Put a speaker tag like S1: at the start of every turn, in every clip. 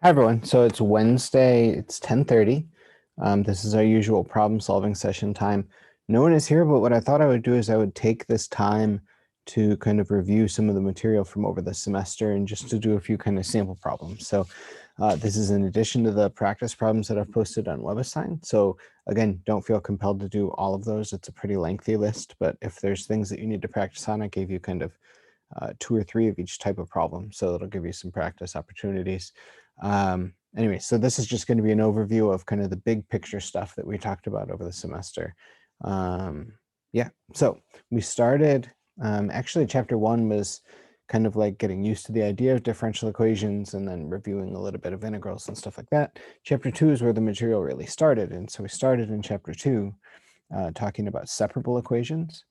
S1: Hi everyone. So it's Wednesday, it's 10:30. This is our usual problem solving session time. No one is here, but what I thought I would do is I would take this time to kind of review some of the material from over the semester and just to do a few kind of sample problems. So this is in addition to the practice problems that I've posted on WebAssign. So again, don't feel compelled to do all of those. It's a pretty lengthy list, but if there's things that you need to practice on, I gave you kind of 2 or 3 of each type of problem. So it'll give you some practice opportunities. Anyway, so this is just going to be an overview of kind of the big picture stuff that we talked about over the semester. Yeah, so we started, actually chapter 1 was kind of like getting used to the idea of differential equations and then reviewing a little bit of integrals and stuff like that. Chapter 2 is where the material really started. And so we started in chapter 2 talking about separable equations.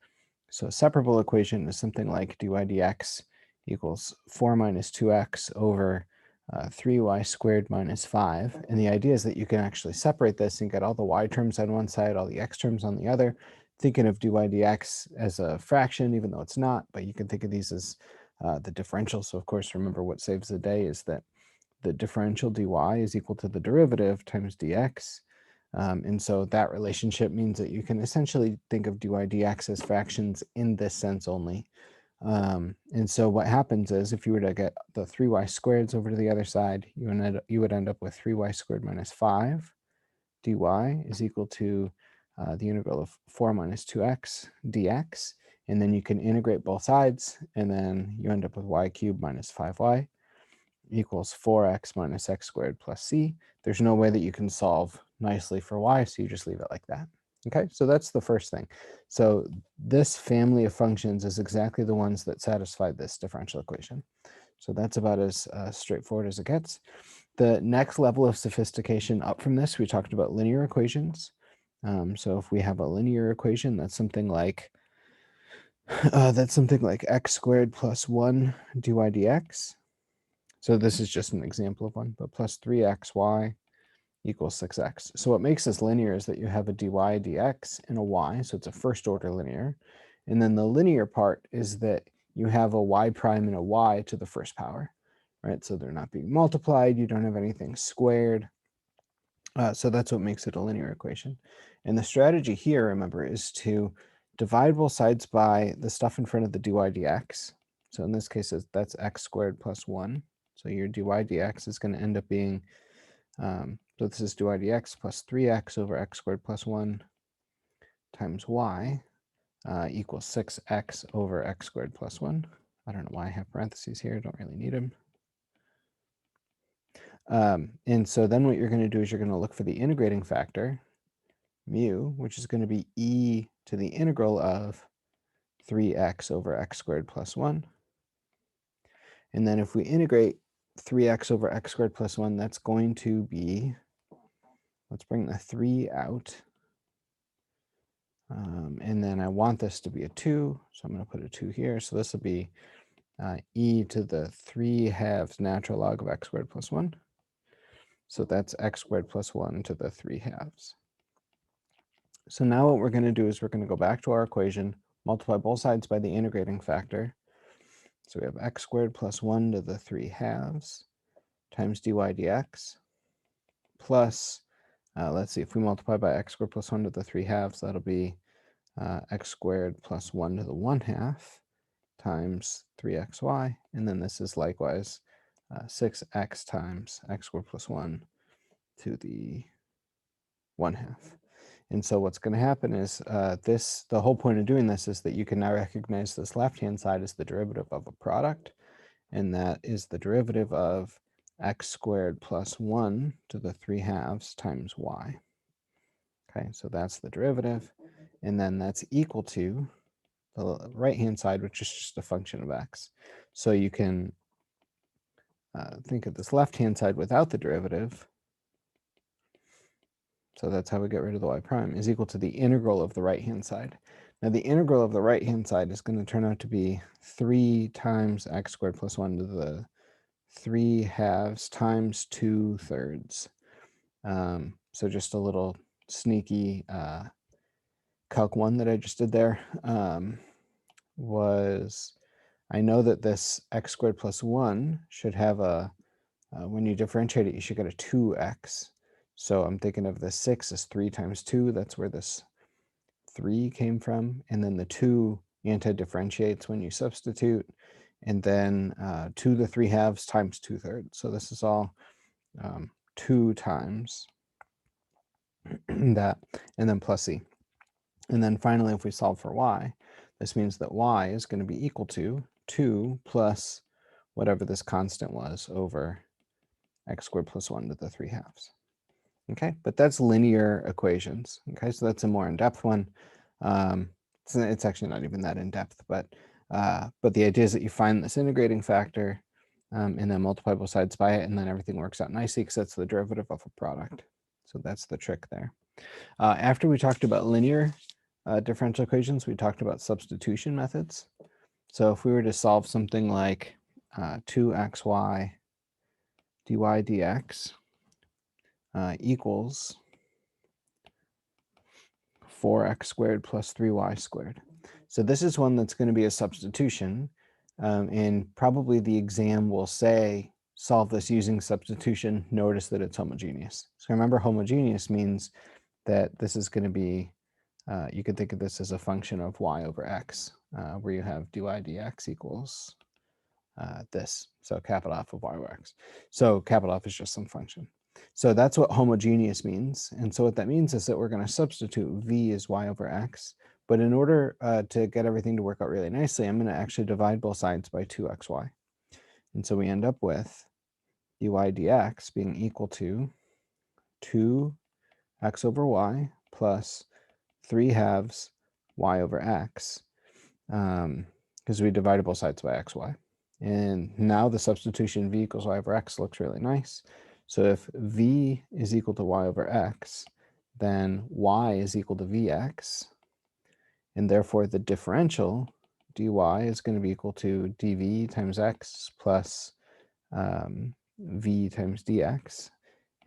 S1: So a separable equation is something like dy dx equals 4 minus 2x over 3y squared minus 5. And the idea is that you can actually separate this and get all the y terms on one side, all the x terms on the other. Thinking of dy dx as a fraction, even though it's not, but you can think of these as the differential. So of course, remember what saves the day is that the differential dy is equal to the derivative times dx. And so that relationship means that you can essentially think of dy dx as fractions in this sense only. And so what happens is if you were to get the 3y squareds over to the other side, you would end up with 3y squared minus 5 dy is equal to the integral of 4 minus 2x dx. And then you can integrate both sides, and then you end up with y cubed minus 5y equals 4x minus x squared plus c. There's no way that you can solve nicely for y, so you just leave it like that. Okay, so that's the first thing. So this family of functions is exactly the ones that satisfy this differential equation. So that's about as straightforward as it gets. The next level of sophistication up from this, we talked about linear equations. So if we have a linear equation, that's something like x squared plus 1 dy dx. So this is just an example of one, but plus 3xy equals 6x. So what makes this linear is that you have a dy dx and a y, so it's a first order linear. And then the linear part is that you have a y prime and a y to the first power, right? So they're not being multiplied, you don't have anything squared. So that's what makes it a linear equation. And the strategy here, remember, is to divide both sides by the stuff in front of the dy dx. So in this case, that's x squared plus 1. So your dy dx is going to end up being, so this is dy dx plus 3x over x squared plus 1 times y equals 6x over x squared plus 1. I don't know why I have parentheses here. I don't really need them. And so then what you're going to do is you're going to look for the integrating factor, mu, which is going to be e to the integral of 3x over x squared plus 1. And then if we integrate 3x over x squared plus 1, that's going to be, let's bring the 3 out. And then I want this to be a 2, so I'm going to put a 2 here. So this will be e to the 3/2 natural log of x squared plus 1. So that's x squared plus 1 to the 3/2. So now what we're going to do is we're going to go back to our equation, multiply both sides by the integrating factor. So we have x squared plus 1 to the 3/2 times dy dx plus, let's see, if we multiply by x squared plus 1 to the 3/2, that'll be x squared plus 1 to the 1/2 times 3xy. And then this is likewise 6x times x squared plus 1 to the 1/2. And so what's going to happen is the whole point of doing this is that you can now recognize this left-hand side as the derivative of a product, and that is the derivative of x squared plus 1 to the 3/2 times y. Okay, so that's the derivative, and then that's equal to the right-hand side, which is just a function of x. So you can think of this left-hand side without the derivative. So that's how we get rid of the y prime, is equal to the integral of the right-hand side. Now the integral of the right-hand side is going to turn out to be 3 times x squared plus 1 to the 3/2 times 2/3. So just a little sneaky calc 1 that I just did there was, I know that this x squared plus 1 should have a when you differentiate it, you should get a 2x. So I'm thinking of the 6 as 3 times 2. That's where this 3 came from. And then the 2 anti-differentiates when you substitute. And then 2 to the 3 halves times 2/3. So this is all 2 times that, and then plus c. And then finally, if we solve for y, this means that y is going to be equal to 2 plus whatever this constant was over x squared plus 1 to the 3 halves. Okay, but that's linear equations. Okay, so that's a more in-depth one. It's actually not even that in-depth, but the idea is that you find this integrating factor and then multiply both sides by it, and then everything works out nicely because that's the derivative of a product. So that's the trick there. After we talked about linear differential equations, we talked about substitution methods. So if we were to solve something like 2xy dy dx equals 4x squared plus 3y squared. So this is one that's going to be a substitution, and probably the exam will say, solve this using substitution. Notice that it's homogeneous. So remember, homogeneous means that this is going to be, you could think of this as a function of y over x, where you have dy dx equals this. So capital F of y over x. So capital F is just some function. So that's what homogeneous means. And so what that means is that we're going to substitute v as y over x. But in order to get everything to work out really nicely, I'm going to actually divide both sides by 2xy. And so we end up with dy dx being equal to 2x over y plus 3 halves y over x, because we divided both sides by xy. And now the substitution v equals y over x looks really nice. So if v is equal to y over x, then y is equal to vx. And therefore the differential dy is going to be equal to dv times x plus v times dx.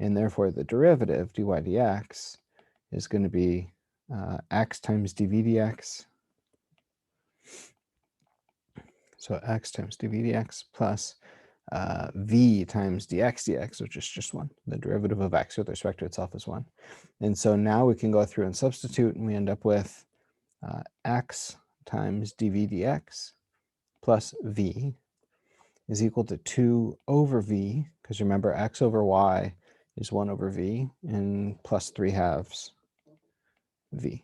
S1: And therefore the derivative dy dx is going to be x times dv dx. So x times dv dx plus v times dx dx, which is just 1. The derivative of x with respect to itself is 1. And so now we can go through and substitute, and we end up with x times dv dx plus v is equal to 2 over v, because remember x over y is 1 over v, and plus 3 halves v.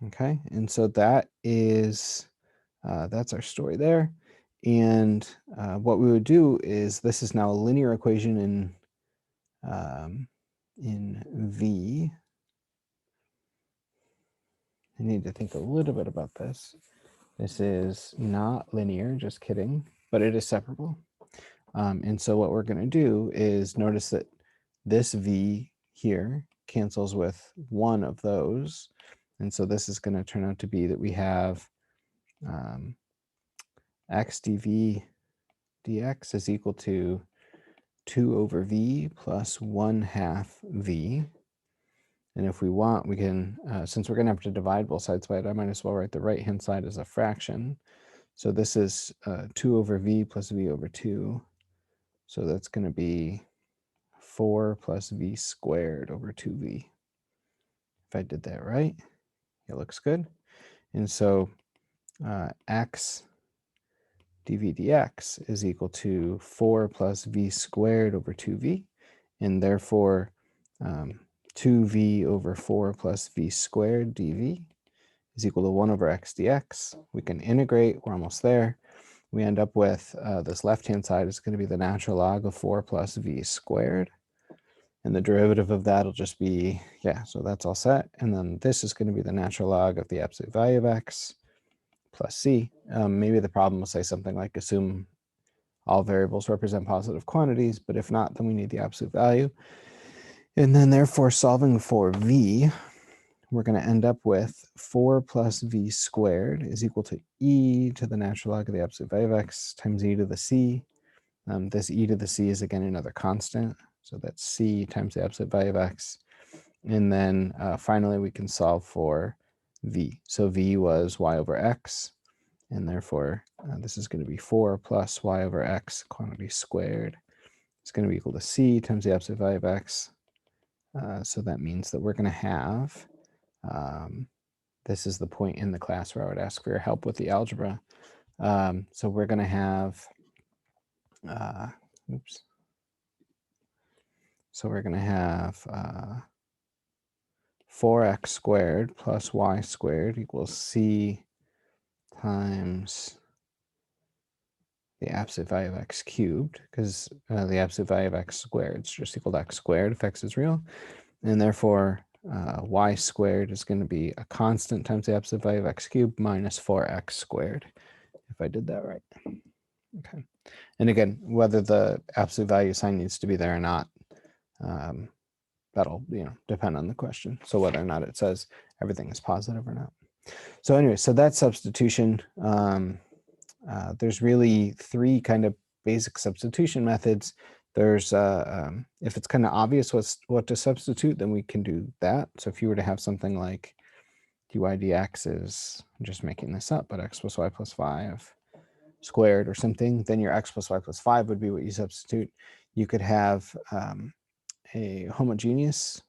S1: Okay, and so that is that's our story there. And what we would do is, this is now a linear equation in V. I need to think a little bit about this. This is not linear, just kidding, but it is separable. And so what we're going to do is notice that this V here cancels with one of those. And so this is going to turn out to be that we have x dv dx is equal to 2 over v plus 1/2 v. And if we want, we can, since we're going to have to divide both sides by it, I might as well write the right-hand side as a fraction. So this is 2 over v plus v over 2. So that's going to be 4 plus v squared over 2v. If I did that right, it looks good. And so x dv dx is equal to 4 plus v squared over 2v, and therefore 2v over 4 plus v squared dv is equal to 1 over x dx. We can integrate, we're almost there. We end up with this left-hand side is going to be the natural log of 4 plus v squared. And the derivative of that will just be, yeah, so that's all set. And then this is going to be the natural log of the absolute value of x plus c. Maybe the problem will say something like assume all variables represent positive quantities, but if not, then we need the absolute value. And then therefore solving for v, we're going to end up with 4 plus v squared is equal to e to the natural log of the absolute value of x times e to the c. This e to the c is again another constant, so that's c times the absolute value of x. And then finally we can solve for v. So v was y over x, and therefore this is going to be 4 plus y over x quantity squared is going to be equal to c times the absolute value of x. So that means that we're going to have, this is the point in the class where I would ask for your help with the algebra. So we're going to have, so we're going to have 4x squared plus y squared equals c times the absolute value of x cubed, because the absolute value of x squared is just equal to x squared if x is real. And therefore, y squared is going to be a constant times the absolute value of x cubed minus 4x squared, if I did that right. Okay. And again, whether the absolute value sign needs to be there or not, that'll depend on the question. So whether or not it says everything is positive or not. So anyway, so that's substitution. There's really three kind of basic substitution methods. There's, if it's kind of obvious what to substitute, then we can do that. So if you were to have something like dy dx is, I'm just making this up, but x plus y plus 5 squared or something, then your x plus y plus 5 would be what you substitute. You could have a homogeneous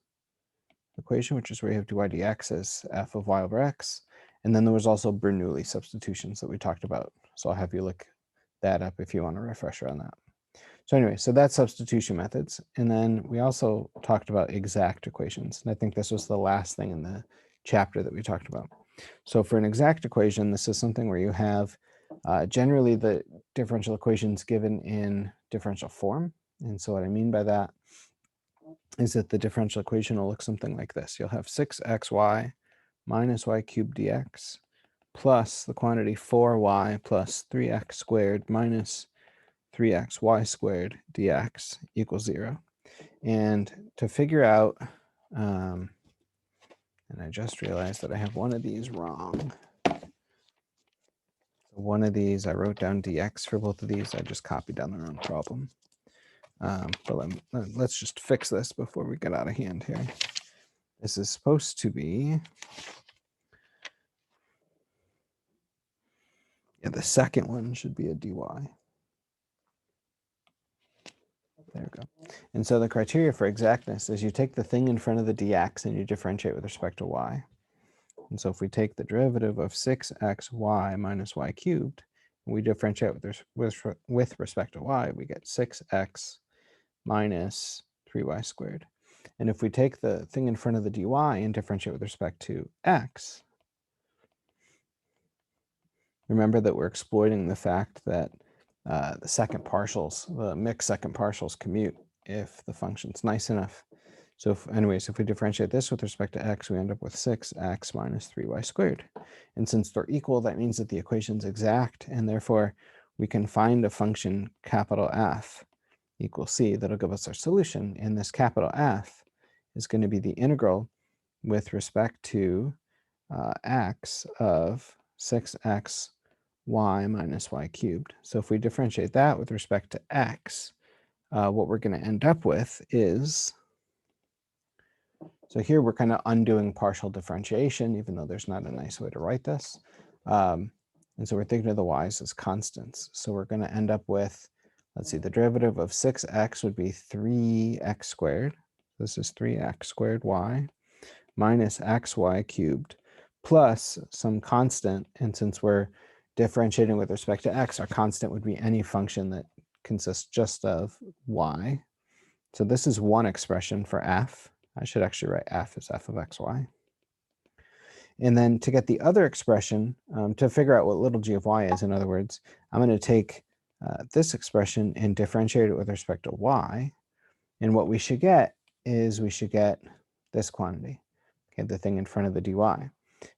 S1: equation, which is where you have dy dx as f of y over x. And then there was also Bernoulli substitutions that we talked about. So I'll have you look that up if you want a refresher on that. So anyway, so that's substitution methods. And then we also talked about exact equations. And I think this was the last thing in the chapter that we talked about. So for an exact equation, this is something where you have generally the differential equations given in differential form. And so what I mean by that is that the differential equation will look something like this. You'll have 6xy minus y cubed dx plus the quantity 4y plus 3x squared minus 3xy squared dx equals 0. And to figure out, and I just realized that I have one of these wrong. One of these, I wrote down dx for both of these. I just copied down the wrong problem. But let's just fix this before we get out of hand here. This is supposed to be, yeah, the second one should be a dy. There we go. And so the criteria for exactness is you take the thing in front of the dx and you differentiate with respect to y. And so if we take the derivative of 6xy minus y cubed, and we differentiate with respect to y, we get 6x minus 3y squared. And if we take the thing in front of the dy and differentiate with respect to x, remember that we're exploiting the fact that the second partials, the mixed second partials commute if the function's nice enough. So if we differentiate this with respect to x, we end up with 6x minus 3y squared. And since they're equal, that means that the equation's exact, and therefore we can find a function capital F equals c that'll give us our solution. And this capital F is going to be the integral with respect to x of 6x y minus y cubed. So if we differentiate that with respect to x, what we're going to end up with is, so here we're kind of undoing partial differentiation, even though there's not a nice way to write this. And so we're thinking of the y's as constants. So we're going to end up with, let's see, the derivative of 6x would be 3x squared. This is 3x squared y minus xy cubed plus some constant. And since we're differentiating with respect to x, our constant would be any function that consists just of y. So this is one expression for f. I should actually write f as f of xy. And then to get the other expression, to figure out what little g of y is, in other words, I'm going to take this expression and differentiate it with respect to y. And what we should get is we should get this quantity, okay, the thing in front of the dy.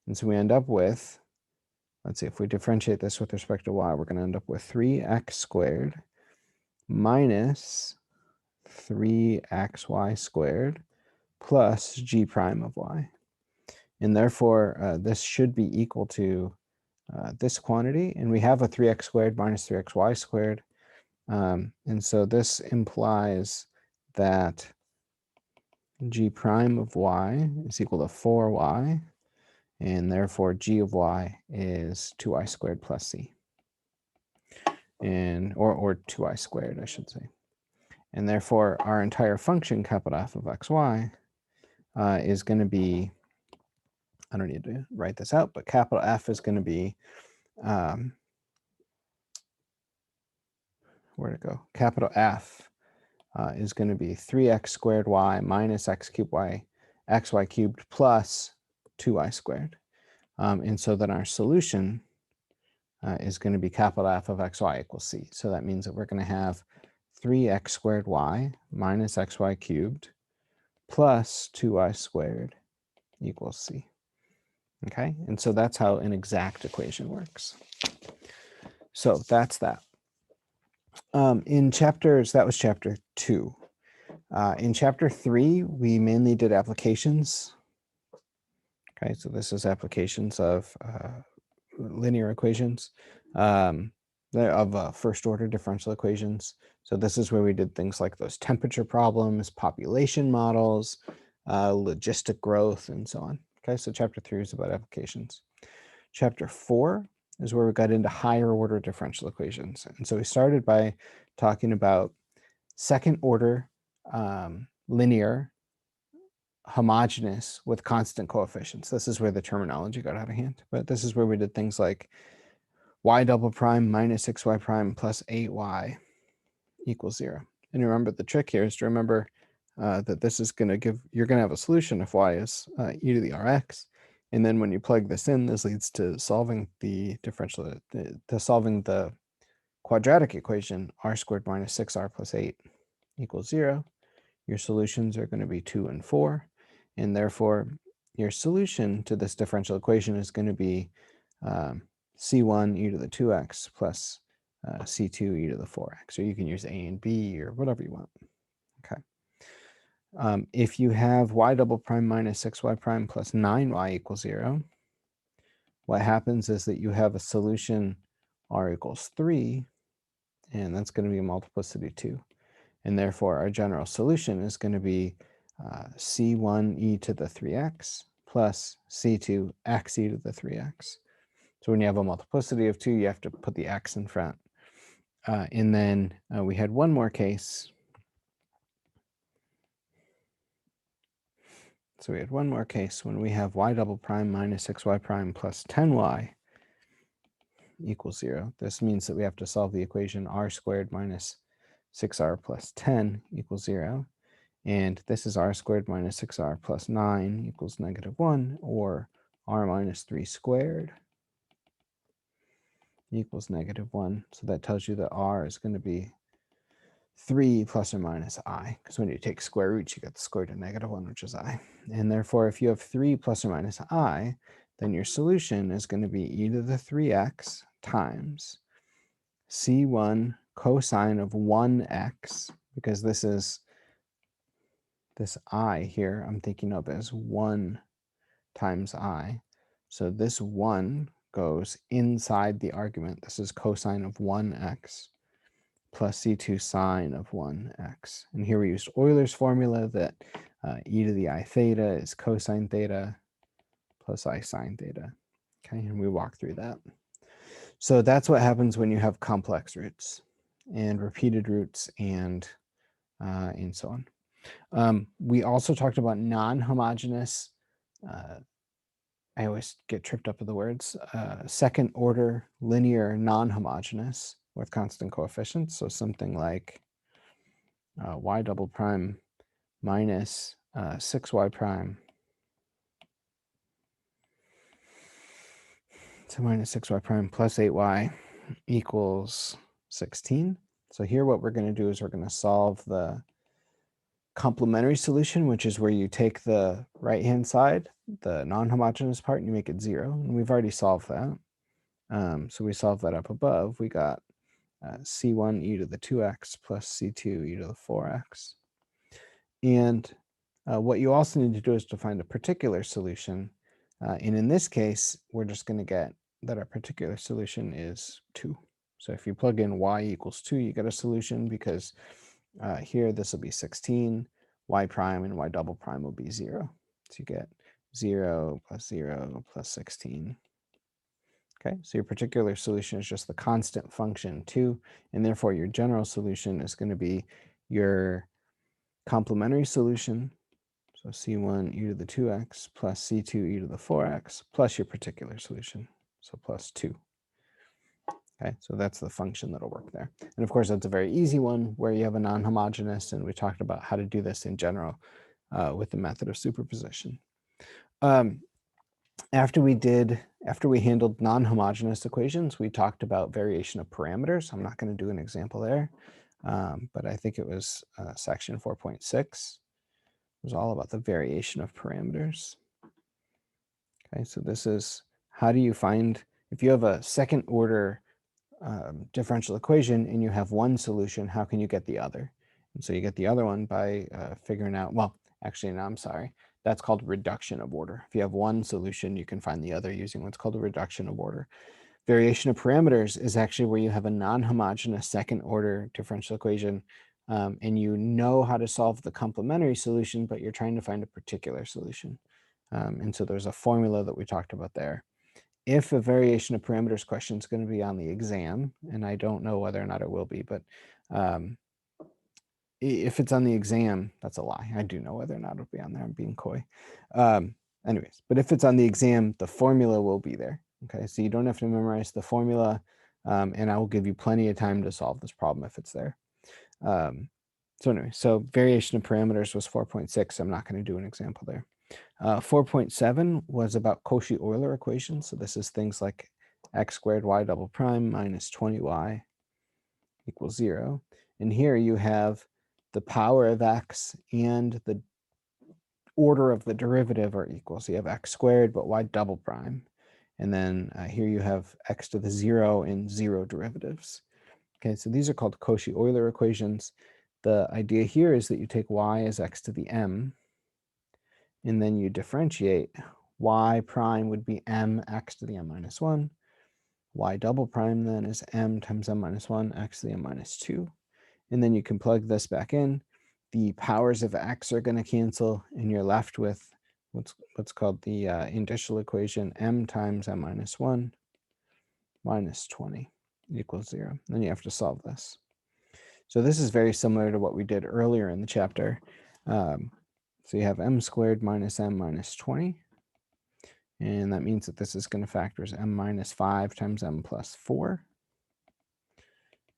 S1: And so we end up with, let's see, if we differentiate this with respect to y, we're going to end up with 3x squared minus 3xy squared plus g prime of y. And therefore, this should be equal to this quantity. And we have a 3x squared minus 3xy squared. And so this implies that g prime of y is equal to 4y. And therefore, g of y is 2y squared plus c. And, or 2y squared, I should say. And therefore, our entire function, capital F of xy, is going to be, I don't need to write this out, but capital F is going to be, where'd it go? Capital F is going to be 3x squared y minus x cubed y, xy cubed plus 2y squared. And so then our solution is going to be capital F of xy equals c. So that means that we're going to have 3x squared y minus xy cubed plus 2y squared equals c. Okay, and so that's how an exact equation works. So that's that. In chapters, that was chapter 2. In chapter 3, we mainly did applications. Okay, so this is applications of linear equations, of first order differential equations. So this is where we did things like those temperature problems, population models, logistic growth, and so on. Okay, so chapter 3 is about applications. Chapter 4 is where we got into higher order differential equations. And so we started by talking about second order linear homogeneous with constant coefficients. This is where the terminology got out of hand, but this is where we did things like y double prime minus 6y prime plus 8y equals 0. And remember, the trick here is to remember that this is going to give, you're going to have a solution if y is e to the rx. And then when you plug this in, this leads to solving the differential, to solving the quadratic equation, r squared minus 6r plus 8 equals 0. Your solutions are going to be 2 and 4. And therefore, your solution to this differential equation is going to be c1 e to the 2x plus c2 e to the 4x. Or you can use a and b or whatever you want. Okay. If you have y double prime minus 6y prime plus 9y equals 0, what happens is that you have a solution r equals 3, and that's going to be a multiplicity 2. And therefore, our general solution is going to be c1 e to the 3x plus c2 x e to the 3x. So when you have a multiplicity of 2, you have to put the x in front. And then we had one more case. So we had one more case when we have y double prime minus 6y prime plus 10y equals 0. This means that we have to solve the equation r squared minus 6r plus 10 equals 0. And this is r squared minus 6r plus 9 equals negative 1, or r minus 3 squared equals negative 1. So that tells you that r is going to be 3 plus or minus I, because when you take square roots, you get the square root of negative 1, which is I. And therefore, if you have 3 plus or minus I, then your solution is going to be e to the 3x times c1 cosine of 1x, because this is this I here I'm thinking of as 1 times I. So this 1 goes inside the argument. This is cosine of 1x plus c2 sine of 1x. And here we used Euler's formula that e to the I theta is cosine theta plus I sine theta. Okay, and we walk through that. So that's what happens when you have complex roots and repeated roots and so on. We also talked about non-homogeneous, I always get tripped up with the words, second order linear non-homogeneous with constant coefficients. So something like y double prime minus 6y prime to minus 6y prime plus 8y equals 16. So here what we're going to do is we're going to solve the complementary solution, which is where you take the right-hand side, the non-homogeneous part, and you make it 0. And we've already solved that. So we solved that up above. We got c1 e to the 2x plus c2 e to the 4x. And what you also need to do is to find a particular solution. And in this case, we're just going to get that our particular solution is 2. So if you plug in y equals 2, you get a solution, because here this will be 16, y prime and y double prime will be 0. So you get 0 plus 0 plus 16. Okay, so your particular solution is just the constant function 2, and therefore your general solution is going to be your complementary solution, so C1 e to the 2x plus C2 e to the 4x plus your particular solution, so plus 2. Okay, so that's the function that'll work there. And of course, that's a very easy one where you have a non-homogeneous, and we talked about how to do this in general with the method of superposition. After we handled non-homogeneous equations, we talked about variation of parameters. I'm not going to do an example there, but I think it was section 4.6. It was all about the variation of parameters. Okay, so this is how do you find, if you have a second order differential equation and you have one solution, how can you get the other? And so you get the other one by figuring out, well, actually, no, I'm sorry. That's called reduction of order. If you have one solution, you can find the other using what's called a reduction of order. Variation of parameters is actually where you have a non-homogeneous second order differential equation and you know how to solve the complementary solution, but you're trying to find a particular solution. And so there's a formula that we talked about there. If a variation of parameters question is going to be on the exam, and I don't know whether or not it will be, but if it's on the exam, that's a lie. I do know whether or not it'll be on there. I'm being coy. Anyways, but if it's on the exam, the formula will be there. Okay, so you don't have to memorize the formula, and I will give you plenty of time to solve this problem if it's there. So anyway, so variation of parameters was 4.6. I'm not going to do an example there. 4.7 was about Cauchy-Euler equations. So this is things like x squared y double prime minus 20y equals 0. And here you have the power of x and the order of the derivative are equal. So you have x squared, but y double prime. And then here you have x to the 0 and 0 derivatives. Okay, so these are called Cauchy-Euler equations. The idea here is that you take y as x to the m, and then you differentiate. Y prime would be m x to the m minus 1. Y double prime then is m times m minus 1 x to the m minus 2. And then you can plug this back in. The powers of x are going to cancel, and you're left with what's called the indicial equation m times m minus 1 minus 20 equals 0. Then you have to solve this. So this is very similar to what we did earlier in the chapter. So you have m squared minus m minus 20. And that means that this is going to factor as m minus 5 times m plus 4.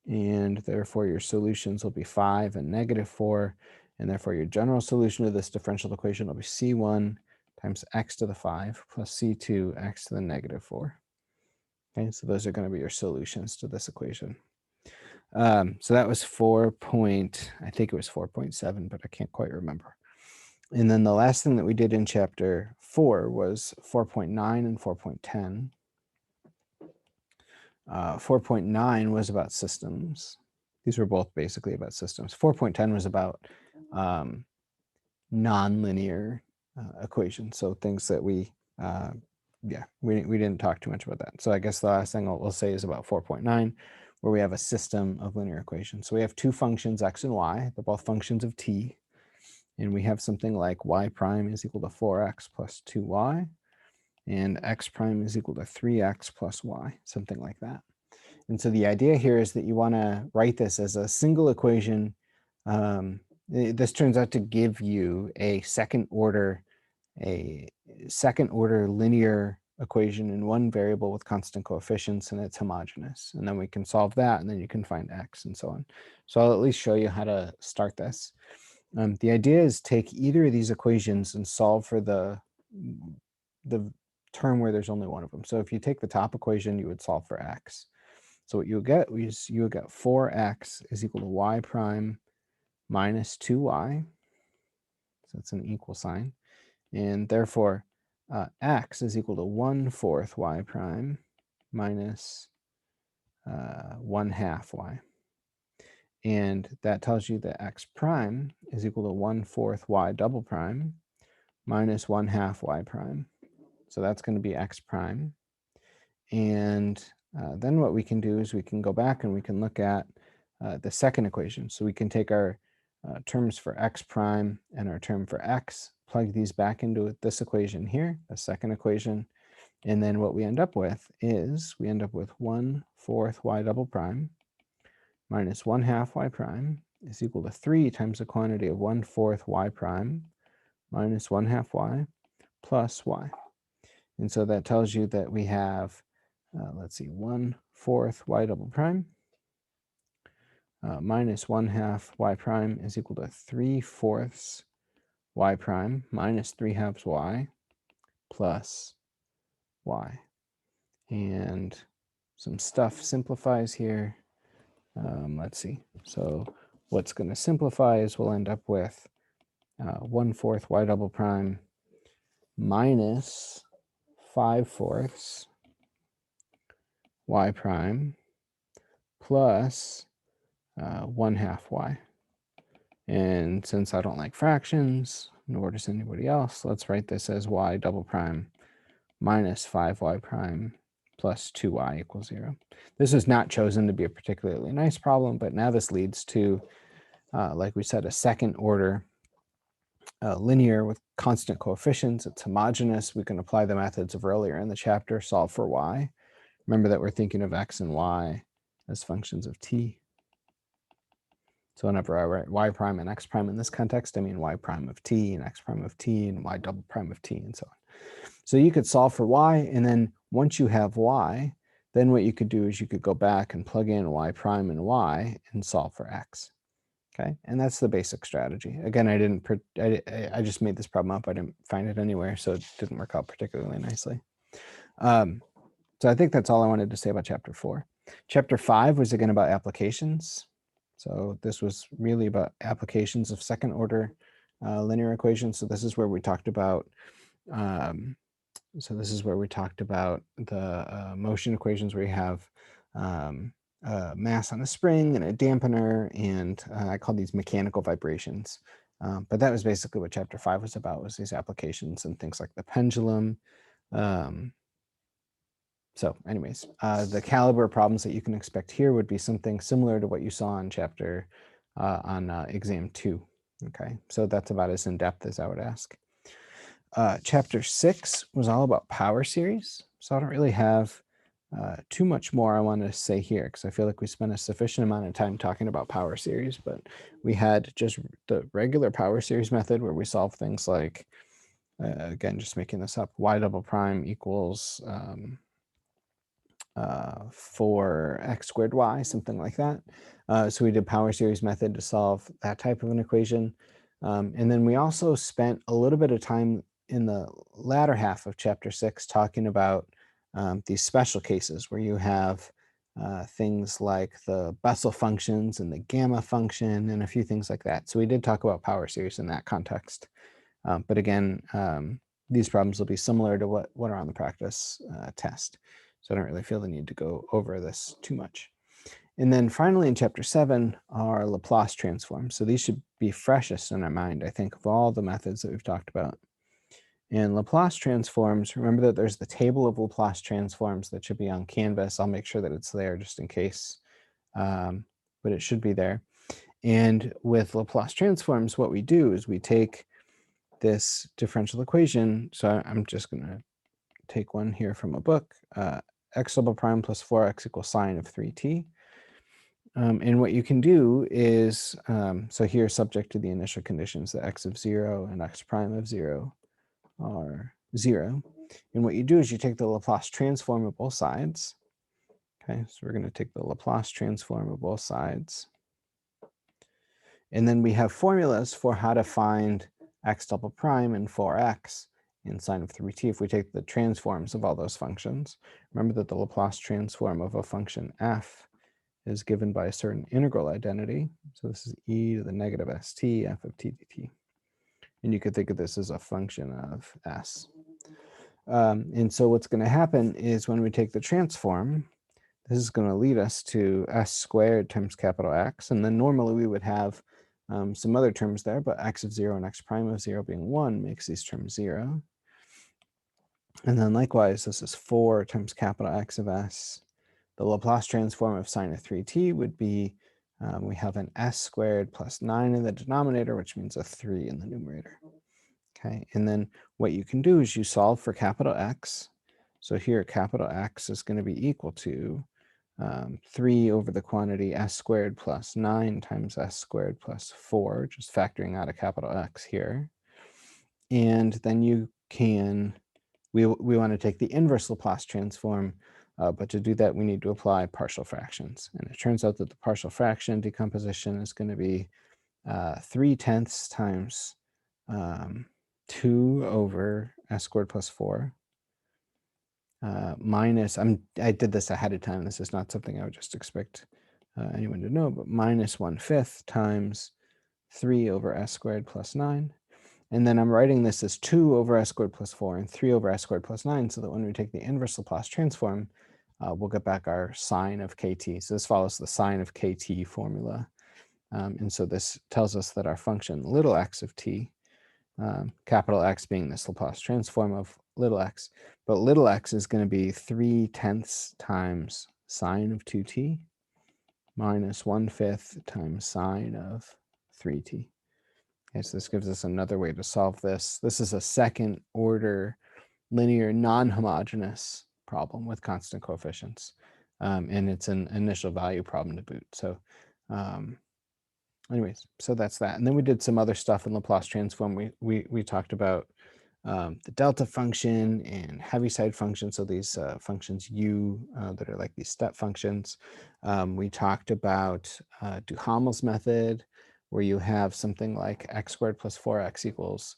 S1: And therefore your solutions will be 5 and negative 4. And therefore your general solution to this differential equation will be c1 times x to the 5 plus c2 x to the negative 4. Okay, so those are going to be your solutions to this equation. So that was I think it was 4.7, but I can't quite remember. And then the last thing that we did in chapter 4 was 4.9 and 4.10. 4.9 was about systems. These were both basically about systems. 4.10 was about nonlinear equations. So things that we didn't talk too much about that. So I guess the last thing we'll say is about 4.9, where we have a system of linear equations. So we have two functions, x and y. They're both functions of t. And we have something like y prime is equal to 4x plus 2y. And x prime is equal to 3x plus y, something like that. And so the idea here is that you want to write this as a single equation. This turns out to give you a second order linear equation in one variable with constant coefficients, and it's homogeneous. And then we can solve that, and then you can find x and so on. So I'll at least show you how to start this. The idea is take either of these equations and solve for the term where there's only one of them. So if you take the top equation, you would solve for x. So what you'll get is you'll get 4x is equal to y prime minus 2y. So it's an equal sign. And therefore, x is equal to 1/4 y prime minus 1/2 y. And that tells you that x prime is equal to 1/4 y double prime minus 1/2 y prime. So that's going to be x prime. And then what we can do is we can go back and we can look at the second equation. So we can take our terms for x prime and our term for x, plug these back into this equation here, the second equation. And then what we end up with is we end up with 1/4 y double prime minus 1/2 y prime is equal to 3 times the quantity of 1/4 y prime minus 1/2 y plus y. And so that tells you that we have, let's see, 1/4 y double prime minus 1/2 y prime is equal to 3/4 y prime minus 3/2 y plus y. And some stuff simplifies here. Let's see. So what's going to simplify is we'll end up with 1/4 y double prime minus 5/4 y prime plus 1/2 y. And since I don't like fractions, nor does anybody else, let's write this as y double prime minus 5y prime plus 2y equals 0. This is not chosen to be a particularly nice problem, but now this leads to, like we said, a second order linear with constant coefficients. It's homogeneous. We can apply the methods of earlier in the chapter, solve for y. Remember that we're thinking of x and y as functions of t. So whenever I write y prime and x prime in this context, I mean y prime of t and x prime of t and y double prime of t and so on. So you could solve for y, and then once you have y, then what you could do is you could go back and plug in y prime and y and solve for x. Okay, and that's the basic strategy. Again, I just made this problem up. I didn't find it anywhere, so it didn't work out particularly nicely. So I think that's all I wanted to say about chapter 4. Chapter 5 was again about applications. So this was really about applications of second order linear equations. So this is where we talked about the motion equations where you have mass on a spring and a dampener, and I call these mechanical vibrations. But that was basically what chapter 5 was about, was these applications and things like the pendulum. So anyways, the caliber problems that you can expect here would be something similar to what you saw in chapter on exam 2. Okay, so that's about as in-depth as I would ask. Chapter 6 was all about power series. So I don't really have too much more I want to say here, because I feel like we spent a sufficient amount of time talking about power series, but we had just the regular power series method where we solve things like, again, just making this up, y double prime equals 4x squared y, something like that. So we did power series method to solve that type of an equation. And then we also spent a little bit of time in the latter half of chapter 6 talking about these special cases where you have things like the Bessel functions and the gamma function and a few things like that. So we did talk about power series in that context. But again, these problems will be similar to what are on the practice test. So I don't really feel the need to go over this too much. And then finally in chapter 7 are Laplace transforms. So these should be freshest in our mind, I think, of all the methods that we've talked about. And Laplace transforms, remember that there's the table of Laplace transforms that should be on Canvas. I'll make sure that it's there just in case, but it should be there. And with Laplace transforms, what we do is we take this differential equation. So I'm just going to take one here from a book, x double prime plus 4x equals sine of 3t. And what you can do is, so here subject to the initial conditions, that x of 0 and x prime of 0 are 0. And what you do is you take the Laplace transform of both sides. Okay, so we're going to take the Laplace transform of both sides. And then we have formulas for how to find x double prime and 4x in sine of 3t if we take the transforms of all those functions. Remember that the Laplace transform of a function f is given by a certain integral identity. So this is e to the negative st f of t dt. And you could think of this as a function of s. And so what's going to happen is when we take the transform, this is going to lead us to s squared times capital X. And then normally we would have some other terms there, but x of 0 and x prime of 0 being 1 makes these terms 0. And then likewise, this is 4 times capital X of s. The Laplace transform of sine of 3t would be, we have an s squared plus 9 in the denominator, which means a 3 in the numerator. Okay, and then what you can do is you solve for capital X. So here capital X is going to be equal to 3 over the quantity s squared plus 9 times s squared plus 4, just factoring out a capital X here. And then you can, we want to take the inverse Laplace transform, but to do that, we need to apply partial fractions. And it turns out that the partial fraction decomposition is going to be 3/10 times 2 over s squared plus 4 minus, I did this ahead of time. This is not something I would just expect anyone to know, but minus 1/5 times 3 over s squared plus 9. And then I'm writing this as 2 over s squared plus 4 and 3 over s squared plus 9, so that when we take the inverse Laplace transform, we'll get back our sine of kt. So this follows the sine of kt formula. And so this tells us that our function little x of t, capital X being this Laplace transform of little x, but little x is going to be 3/10 times sine of 2t minus 1/5 times sine of 3t. Okay, so this gives us another way to solve this. This is a second order linear non-homogeneous problem with constant coefficients. And it's an initial value problem to boot. So anyways, so that's that. And then we did some other stuff in Laplace transform. We talked about the delta function and Heaviside function. So these functions u that are like these step functions. We talked about Duhamel's method, where you have something like x squared plus 4x equals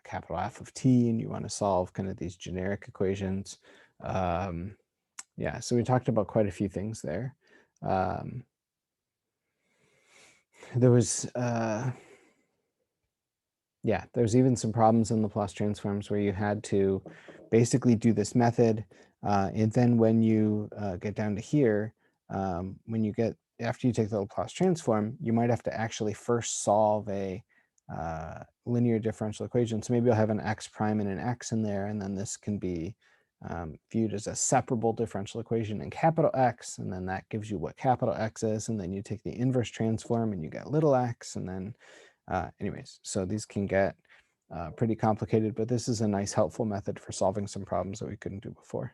S1: capital F of t, and you want to solve kind of these generic equations. Yeah, so we talked about quite a few things there. There was yeah, there's even some problems in Laplace transforms where you had to basically do this method, and then when you get down to here, when you get, after you take the Laplace transform, you might have to actually first solve a linear differential equation. So maybe you'll have an x prime and an x in there, and then this can be viewed as a separable differential equation in capital X, and then that gives you what capital X is, and then you take the inverse transform and you get little x, and then anyways, so these can get pretty complicated, but this is a nice helpful method for solving some problems that we couldn't do before.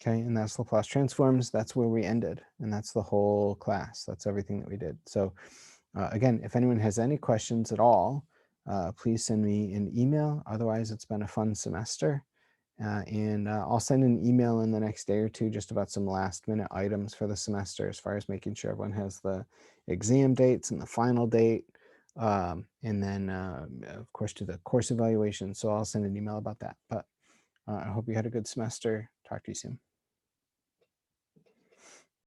S1: Okay, and that's Laplace transforms. That's where we ended, and that's the whole class. That's everything that we did. So again, if anyone has any questions at all, please send me an email. Otherwise, it's been a fun semester. And I'll send an email in the next day or two just about some last minute items for the semester, as far as making sure everyone has the exam dates and the final date. And then, of course, to the course evaluation. So I'll send an email about that. But I hope you had a good semester. Talk to you soon.